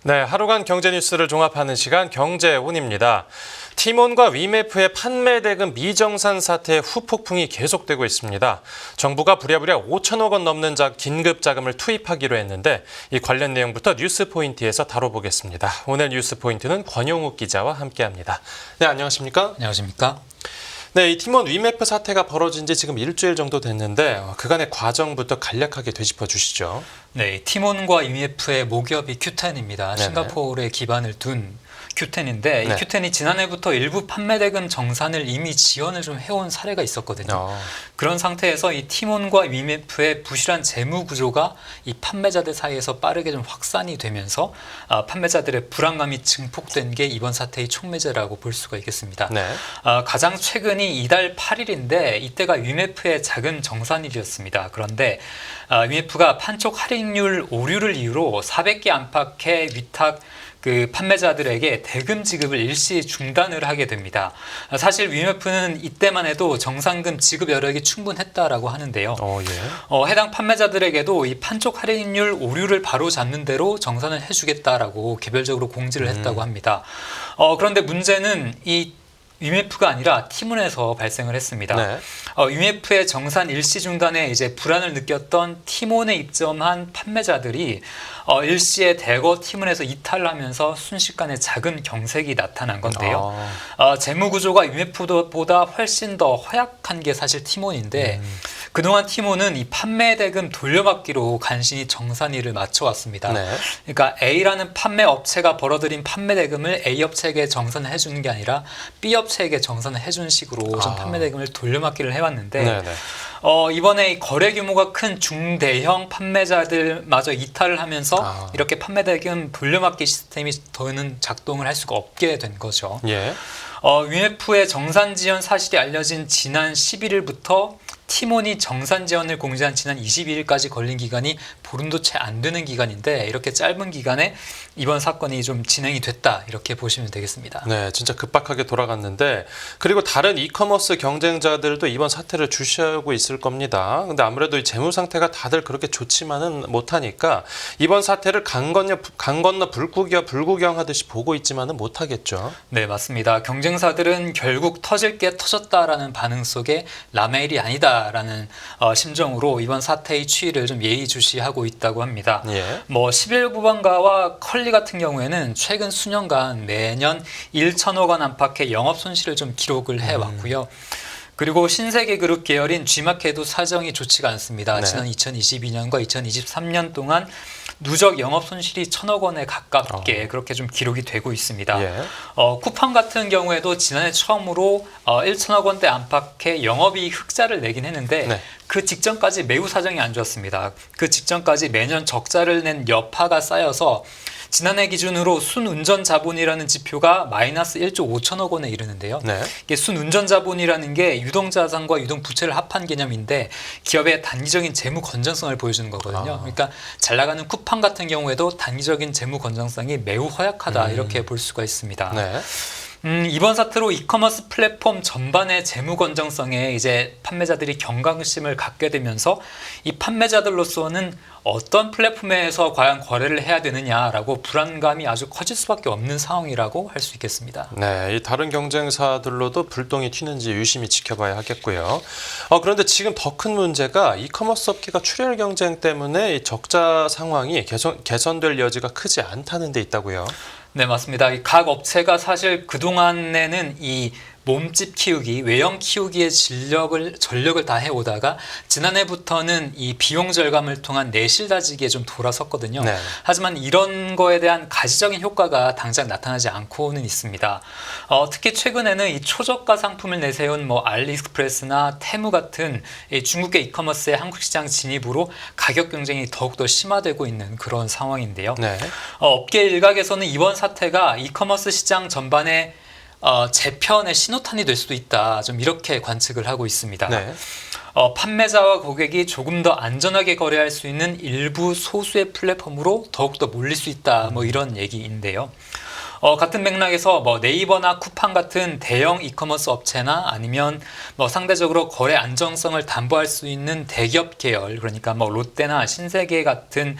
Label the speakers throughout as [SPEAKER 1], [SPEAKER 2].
[SPEAKER 1] 네, 하루간 경제 뉴스를 종합하는 시간 경제온입니다. 티몬과 위메프의 판매 대금 미정산 사태의 후폭풍이 계속되고 있습니다. 정부가 부랴부랴 5천억 원 넘는 긴급 자금을 투입하기로 했는데 이 관련 내용부터 뉴스포인트에서 다뤄보겠습니다. 오늘 뉴스포인트는 권용욱 기자와 함께합니다. 네, 안녕하십니까?
[SPEAKER 2] 안녕하십니까?
[SPEAKER 1] 네, 이 티몬 위메프 사태가 벌어진 지 지금 일주일 정도 됐는데 그간의 과정부터 간략하게 되짚어 주시죠.
[SPEAKER 2] 네, 티몬과 위메프의 모기업이 큐텐입니다.
[SPEAKER 1] 네네.
[SPEAKER 2] 싱가포르에 기반을 둔 큐텐인데
[SPEAKER 1] 네.
[SPEAKER 2] 이 큐텐이 지난해부터 일부 판매 대금 정산을 이미 지연을 좀 해온 사례가 있었거든요. 그런 상태에서 이 티몬과 위메프의 부실한 재무 구조가 이 판매자들 사이에서 빠르게 좀 확산이 되면서 판매자들의 불안감이 증폭된 게 이번 사태의 촉매제라고 볼 수가 있겠습니다.
[SPEAKER 1] 네.
[SPEAKER 2] 가장 최근이 이달 8일인데 이때가 위메프의 자금 정산일이었습니다. 그런데 위메프가 판촉 할인율 오류를 이유로 400개 안팎의 위탁 판매자들에게 대금 지급을 일시 중단을 하게 됩니다. 사실 위메프는 이때만 해도 정산금 지급 여력이 충분했다라고 하는데요. 해당 판매자들에게도 이 판촉 할인율 오류를 바로 잡는 대로 정산을 해주겠다라고 개별적으로 공지를 했다고 합니다. 그런데 문제는 이 위메프가 아니라 티몬에서 발생을 했습니다.
[SPEAKER 1] 네.
[SPEAKER 2] 위메프의 정산 일시 중단에 이제 불안을 느꼈던 티몬에 입점한 판매자들이 일시에 대거 티몬에서 이탈을 하면서 순식간에 작은 경색이 나타난 건데요. 재무 구조가 위메프보다 훨씬 더 허약한 게 사실 티몬인데 그동안 티몬은 이 판매 대금 돌려받기로 간신히 정산일을 맞춰왔습니다.
[SPEAKER 1] 네.
[SPEAKER 2] 그러니까 A라는 판매 업체가 벌어들인 판매 대금을 A 업체에게 정산을 해주는 게 아니라 B 업체에게 정산을 해주는 식으로 좀 판매 대금을 돌려받기를 해왔는데
[SPEAKER 1] 네네.
[SPEAKER 2] 이번에 이 거래 규모가 큰 중대형 판매자들마저 이탈을 하면서 이렇게 판매 대금 돌려받기 시스템이 더는 작동을 할 수가 없게 된 거죠.
[SPEAKER 1] 예.
[SPEAKER 2] 위메프의 정산 지연 사실이 알려진 지난 11일부터 티몬이 정산 지연을 공지한 지난 22일까지 걸린 기간이 보름도 채 안 되는 기간인데 이렇게 짧은 기간에 이번 사건이 좀 진행이 됐다 이렇게 보시면 되겠습니다.
[SPEAKER 1] 네, 진짜 급박하게 돌아갔는데 그리고 다른 이커머스 경쟁자들도 이번 사태를 주시하고 있을 겁니다. 근데 아무래도 이 재무 상태가 다들 그렇게 좋지만은 못하니까 이번 사태를 강 건너 불구경하듯이 보고 있지만은 못하겠죠.
[SPEAKER 2] 네, 맞습니다. 경쟁사들은 결국 터질 게 터졌다라는 반응 속에 라메일이 아니다라는 심정으로 이번 사태의 추이를 좀 예의주시하고 있다고 합니다.
[SPEAKER 1] 예.
[SPEAKER 2] 11부방가와 컬리 같은 경우에는 최근 수년간 매년 1천억 원 안팎의 영업 손실을 좀 기록을 해왔고요. 그리고 신세계그룹 계열인 G마켓도 사정이 좋지가 않습니다.
[SPEAKER 1] 네.
[SPEAKER 2] 지난 2022년과 2023년 동안 누적 영업 손실이 1,000억 원에 가깝게 그렇게 좀 기록이 되고 있습니다.
[SPEAKER 1] 예.
[SPEAKER 2] 쿠팡 같은 경우에도 지난해 처음으로 1,000억 원대 안팎의 영업이익 흑자를 내긴 했는데
[SPEAKER 1] 네.
[SPEAKER 2] 그 직전까지 매우 사정이 안 좋았습니다. 그 직전까지 매년 적자를 낸 여파가 쌓여서 지난해 기준으로 순운전 자본이라는 지표가 마이너스 1조 5천억 원에 이르는데요.
[SPEAKER 1] 네.
[SPEAKER 2] 이게 순운전 자본이라는 게 유동자산과 유동부채를 합한 개념인데 기업의 단기적인 재무 건전성을 보여주는 거거든요. 그러니까 잘 나가는 쿠팡 같은 경우에도 단기적인 재무 건전성이 매우 허약하다 이렇게 볼 수가 있습니다.
[SPEAKER 1] 네.
[SPEAKER 2] 이번 사태로 이커머스 플랫폼 전반의 재무 건전성에 이제 판매자들이 경각심을 갖게 되면서 이 판매자들로서는 어떤 플랫폼에서 과연 거래를 해야 되느냐라고 불안감이 아주 커질 수밖에 없는 상황이라고 할 수 있겠습니다.
[SPEAKER 1] 네, 이 다른 경쟁사들로도 불똥이 튀는지 유심히 지켜봐야 하겠고요. 그런데 지금 더 큰 문제가 이커머스 업계가 출혈 경쟁 때문에 이 적자 상황이 개선될 여지가 크지 않다는 데 있다고요.
[SPEAKER 2] 네, 맞습니다. 각 업체가 사실 그동안에는 이 몸집 키우기, 외형 키우기의 전력을 다 해오다가 지난해부터는 이 비용 절감을 통한 내실 다지기에 좀 돌아섰거든요.
[SPEAKER 1] 네.
[SPEAKER 2] 하지만 이런 거에 대한 가시적인 효과가 당장 나타나지 않고는 있습니다. 특히 최근에는 이 초저가 상품을 내세운 알리익스프레스나 테무 같은 이 중국계 이커머스의 한국 시장 진입으로 가격 경쟁이 더욱더 심화되고 있는 그런 상황인데요.
[SPEAKER 1] 네.
[SPEAKER 2] 업계 일각에서는 이번 사태가 이커머스 시장 전반에 재편의 신호탄이 될 수도 있다. 좀 이렇게 관측을 하고 있습니다.
[SPEAKER 1] 네.
[SPEAKER 2] 판매자와 고객이 조금 더 안전하게 거래할 수 있는 일부 소수의 플랫폼으로 더욱더 몰릴 수 있다. 이런 얘기인데요. 같은 맥락에서 네이버나 쿠팡 같은 대형 이커머스 업체나 아니면 상대적으로 거래 안정성을 담보할 수 있는 대기업 계열, 그러니까 롯데나 신세계 같은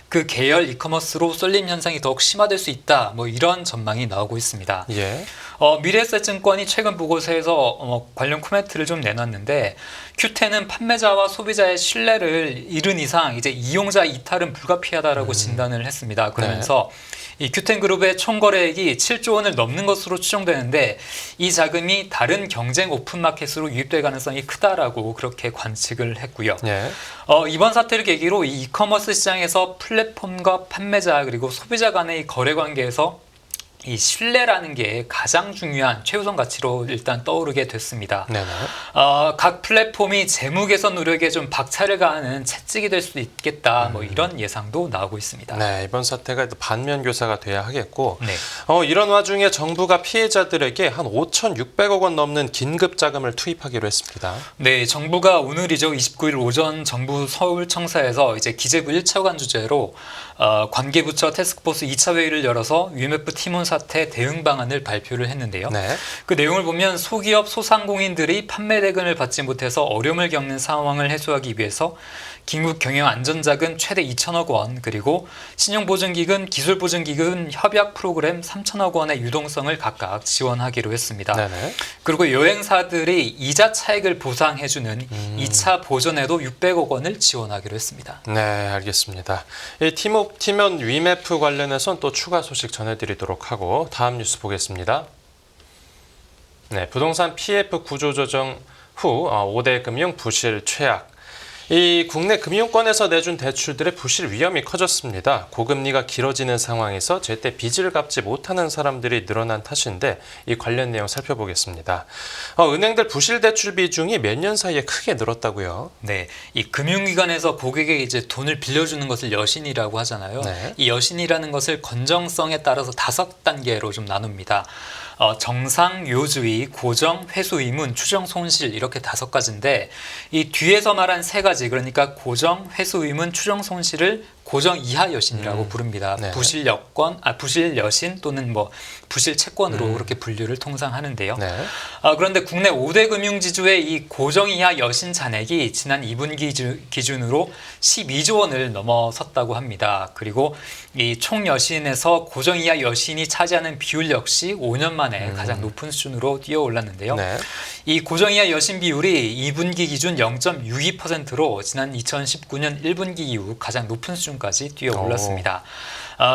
[SPEAKER 2] 그 계열 이커머스로 쏠림 현상이 더욱 심화될 수 있다. 뭐 이런 전망이 나오고 있습니다.
[SPEAKER 1] 예.
[SPEAKER 2] 미래에셋증권이 최근 보고서에서 관련 코멘트를 좀 내놨는데 Q10은 판매자와 소비자의 신뢰를 잃은 이상 이제 이용자 이탈은 불가피하다라고 진단을 했습니다. 그러면서 이 Q10 그룹의 총 거래액이 7조 원을 넘는 것으로 추정되는데 이 자금이 다른 경쟁 오픈마켓으로 유입될 가능성이 크다라고 그렇게 관측을 했고요.
[SPEAKER 1] 예.
[SPEAKER 2] 이번 사태를 계기로 이 이커머스 시장에서 플랫폼과 판매자 그리고 소비자 간의 이 거래 관계에서 이 신뢰라는 게 가장 중요한 최우선 가치로 일단 떠오르게 됐습니다.
[SPEAKER 1] 네네.
[SPEAKER 2] 각 플랫폼이 재무 개선 노력에 좀 박차를 가하는 채찍이 될 수도 있겠다. 뭐 이런 예상도 나오고 있습니다.
[SPEAKER 1] 네, 이번 사태가 반면 교사가 돼야 하겠고,
[SPEAKER 2] 네.
[SPEAKER 1] 이런 와중에 정부가 피해자들에게 한 5,600억 원 넘는 긴급 자금을 투입하기로 했습니다.
[SPEAKER 2] 네, 정부가 오늘이죠. 29일 오전 정부 서울청사에서 이제 기재부 1차관 주재로 관계부처 태스크포스 2차 회의를 열어서 UMF 티몬 사태 대응 방안을 발표를 했는데요.
[SPEAKER 1] 네.
[SPEAKER 2] 그 내용을 보면 소기업 소상공인들이 판매 대금을 받지 못해서 어려움을 겪는 상황을 해소하기 위해서 긴급 경영 안전자금 최대 2천억 원 그리고 신용보증기금, 기술보증기금 협약 프로그램 3천억 원의 유동성을 각각 지원하기로 했습니다.
[SPEAKER 1] 네네.
[SPEAKER 2] 그리고 여행사들이 이자 차익을 보상해주는 2차 보전에도 600억 원을 지원하기로 했습니다.
[SPEAKER 1] 네, 알겠습니다. 이 티몬 위메프 관련해서는 또 추가 소식 전해드리도록 하고 다음 뉴스 보겠습니다. 네, 부동산 PF 구조조정 후 5대 금융 부실 최악. 이 국내 금융권에서 내준 대출들의 부실 위험이 커졌습니다. 고금리가 길어지는 상황에서 제때 빚을 갚지 못하는 사람들이 늘어난 탓인데 이 관련 내용 살펴보겠습니다. 은행들 부실 대출 비중이 몇 년 사이에 크게 늘었다고요?
[SPEAKER 2] 네, 이 금융기관에서 고객에게 이제 돈을 빌려주는 것을 여신이라고 하잖아요.
[SPEAKER 1] 네.
[SPEAKER 2] 이 여신이라는 것을 건정성에 따라서 5단계로 좀 나눕니다. 정상, 요주의, 고정, 회수 의문, 추정 손실 이렇게 5가지인데 이 뒤에서 말한 3가지 그러니까 고정, 회수 의문, 추정 손실을 고정 이하 여신이라고 부릅니다.
[SPEAKER 1] 네.
[SPEAKER 2] 부실 여권, 부실 여신 또는 뭐 부실 채권으로 그렇게 분류를 통상 하는데요.
[SPEAKER 1] 네.
[SPEAKER 2] 그런데 국내 5대 금융지주의 이 고정 이하 여신 잔액이 지난 2분기 기준으로 12조 원을 넘어섰다고 합니다. 그리고 이 총 여신에서 고정 이하 여신이 차지하는 비율 역시 5년 만에 가장 높은 수준으로 뛰어올랐는데요.
[SPEAKER 1] 네.
[SPEAKER 2] 이 고정 이하 여신 비율이 2분기 기준 0.62%로 지난 2019년 1분기 이후 가장 높은 수준까지 뛰어올랐습니다.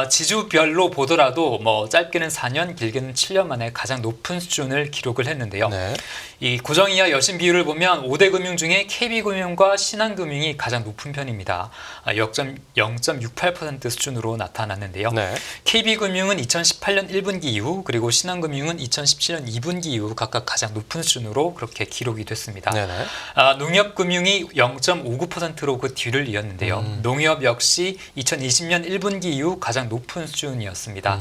[SPEAKER 2] 지주별로 보더라도 뭐 짧게는 4년, 길게는 7년 만에 가장 높은 수준을 기록을 했는데요.
[SPEAKER 1] 네.
[SPEAKER 2] 이 고정 이하 여신 비율을 보면 5대 금융 중에 KB금융과 신한금융이 가장 높은 편입니다. 0.68% 수준으로 나타났는데요.
[SPEAKER 1] 네.
[SPEAKER 2] KB금융은 2018년 1분기 이후 그리고 신한금융은 2017년 2분기 이후 각각 가장 높은 수준으로 그렇게 기록이 됐습니다.
[SPEAKER 1] 네네.
[SPEAKER 2] 농협금융이 0.59%로 그 뒤를 이었는데요. 농협 역시 2020년 1분기 이후 가장 높은 수준이었습니다.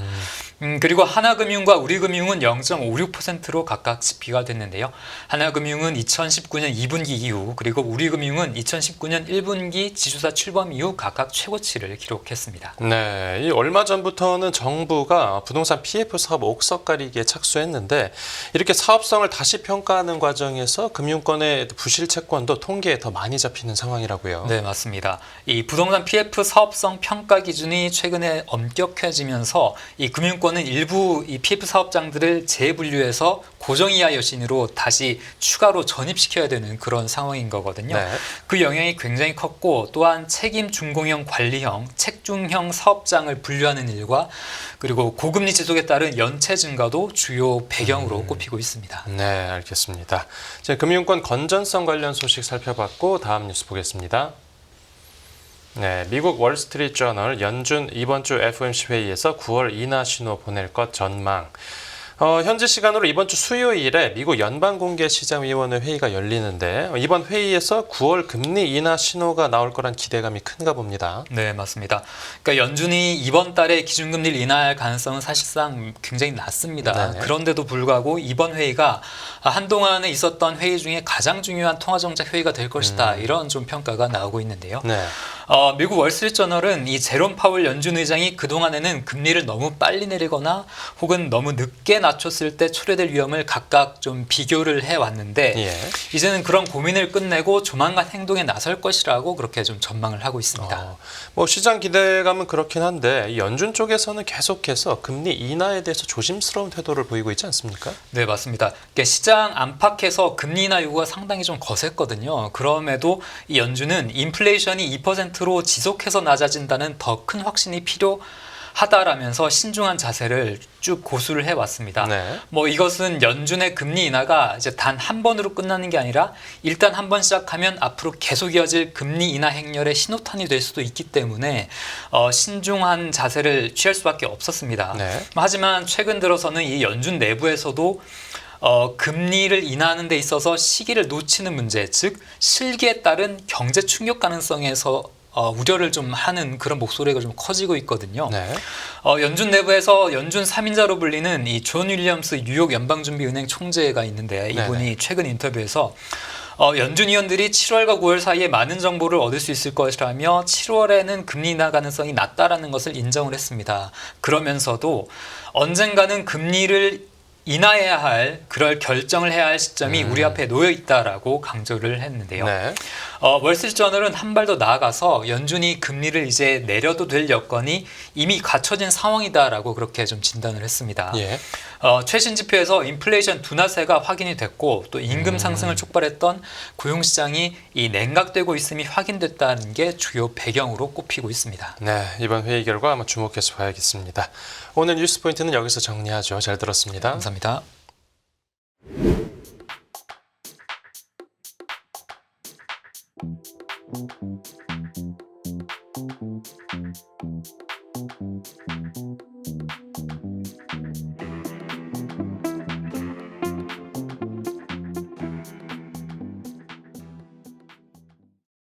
[SPEAKER 2] 그리고 하나금융과 우리금융은 0.56%로 각각 집계가 됐는데요. 하나금융은 2019년 2분기 이후 그리고 우리금융은 2019년 1분기 지주사 출범 이후 각각 최고치를 기록했습니다.
[SPEAKER 1] 네, 이 얼마 전부터는 정부가 부동산 PF 사업 옥석 가리기에 착수했는데 이렇게 사업성을 다시 평가하는 과정에서 금융권의 부실 채권도 통계에 더 많이 잡히는 상황이라고요.
[SPEAKER 2] 네, 맞습니다. 이 부동산 PF 사업성 평가 기준이 최근에 엄격해지면서 이 금융권은 일부 이 PF 사업장들을 재분류해서 고정 이하 여신으로 다시 추가로 전입시켜야 되는 그런 상황인 거거든요.
[SPEAKER 1] 네.
[SPEAKER 2] 그 영향이 굉장히 컸고 또한 책임 준공형 관리형, 책중형 사업장을 분류하는 일과 그리고 고금리 지속에 따른 연체 증가도 주요 배경으로 꼽히고 있습니다.
[SPEAKER 1] 네, 알겠습니다. 자, 금융권 건전성 관련 소식 살펴봤고 다음 뉴스 보겠습니다. 네, 미국 월스트리트저널 연준 이번 주 FOMC 회의에서 9월 인하 신호 보낼 것 전망. 현지 시간으로 이번 주 수요일에 미국 연방공개시장위원회 회의가 열리는데 이번 회의에서 9월 금리 인하 신호가 나올 거란 기대감이 큰가 봅니다.
[SPEAKER 2] 네, 맞습니다. 그러니까 연준이 이번 달에 기준금리를 인하할 가능성은 사실상 굉장히 낮습니다.
[SPEAKER 1] 네네.
[SPEAKER 2] 그런데도 불구하고 이번 회의가 한동안에 있었던 회의 중에 가장 중요한 통화정책 회의가 될 것이다. 이런 좀 평가가 나오고 있는데요.
[SPEAKER 1] 네.
[SPEAKER 2] 미국 월스트리트저널은 이 제롬 파월 연준 의장이 그동안에는 금리를 너무 빨리 내리거나 혹은 너무 늦게 낮췄을 때 초래될 위험을 각각 좀 비교를 해왔는데
[SPEAKER 1] 예.
[SPEAKER 2] 이제는 그런 고민을 끝내고 조만간 행동에 나설 것이라고 그렇게 좀 전망을 하고 있습니다.
[SPEAKER 1] 뭐 시장 기대감은 그렇긴 한데 이 연준 쪽에서는 계속해서 금리 인하에 대해서 조심스러운 태도를 보이고 있지 않습니까?
[SPEAKER 2] 네, 맞습니다. 그러니까 시장 안팎에서 금리 인하 요구가 상당히 좀 거셌거든요. 그럼에도 이 연준은 인플레이션이 2%로 지속해서 낮아진다는 더 큰 확신이 필요하다라면서 신중한 자세를 쭉 고수를 해왔습니다.
[SPEAKER 1] 네.
[SPEAKER 2] 뭐 이것은 연준의 금리 인하가 이제 단 한 번으로 끝나는 게 아니라 일단 한 번 시작하면 앞으로 계속 이어질 금리 인하 행렬의 신호탄이 될 수도 있기 때문에 신중한 자세를 취할 수밖에 없었습니다.
[SPEAKER 1] 네.
[SPEAKER 2] 하지만 최근 들어서는 이 연준 내부에서도 금리를 인하하는 데 있어서 시기를 놓치는 문제, 즉 실기에 따른 경제 충격 가능성에서 우려를 좀 하는 그런 목소리가 좀 커지고 있거든요.
[SPEAKER 1] 네.
[SPEAKER 2] 연준 내부에서 연준 3인자로 불리는 이 존 윌리엄스 뉴욕 연방준비은행 총재가 있는데 이분이
[SPEAKER 1] 네네.
[SPEAKER 2] 최근 인터뷰에서 연준 위원들이 7월과 9월 사이에 많은 정보를 얻을 수 있을 것이라며 7월에는 금리 인하 가능성이 낮다라는 것을 인정을 했습니다. 그러면서도 언젠가는 금리를 인하해야 할 그럴 결정을 해야 할 시점이 우리 앞에 놓여 있다라고 강조를 했는데요.
[SPEAKER 1] 네.
[SPEAKER 2] 월스트리트저널은 한 발 더 나아가서 연준이 금리를 이제 내려도 될 여건이 이미 갖춰진 상황이다라고 그렇게 좀 진단을 했습니다.
[SPEAKER 1] 예.
[SPEAKER 2] 최신 지표에서 인플레이션 둔화세가 확인이 됐고 또 임금 상승을 촉발했던 고용시장이 이 냉각되고 있음이 확인됐다는 게 주요 배경으로 꼽히고 있습니다.
[SPEAKER 1] 네, 이번 회의 결과 한번 주목해서 봐야겠습니다. 오늘 뉴스 포인트는 여기서 정리하죠. 잘 들었습니다.
[SPEAKER 2] 감사합니다.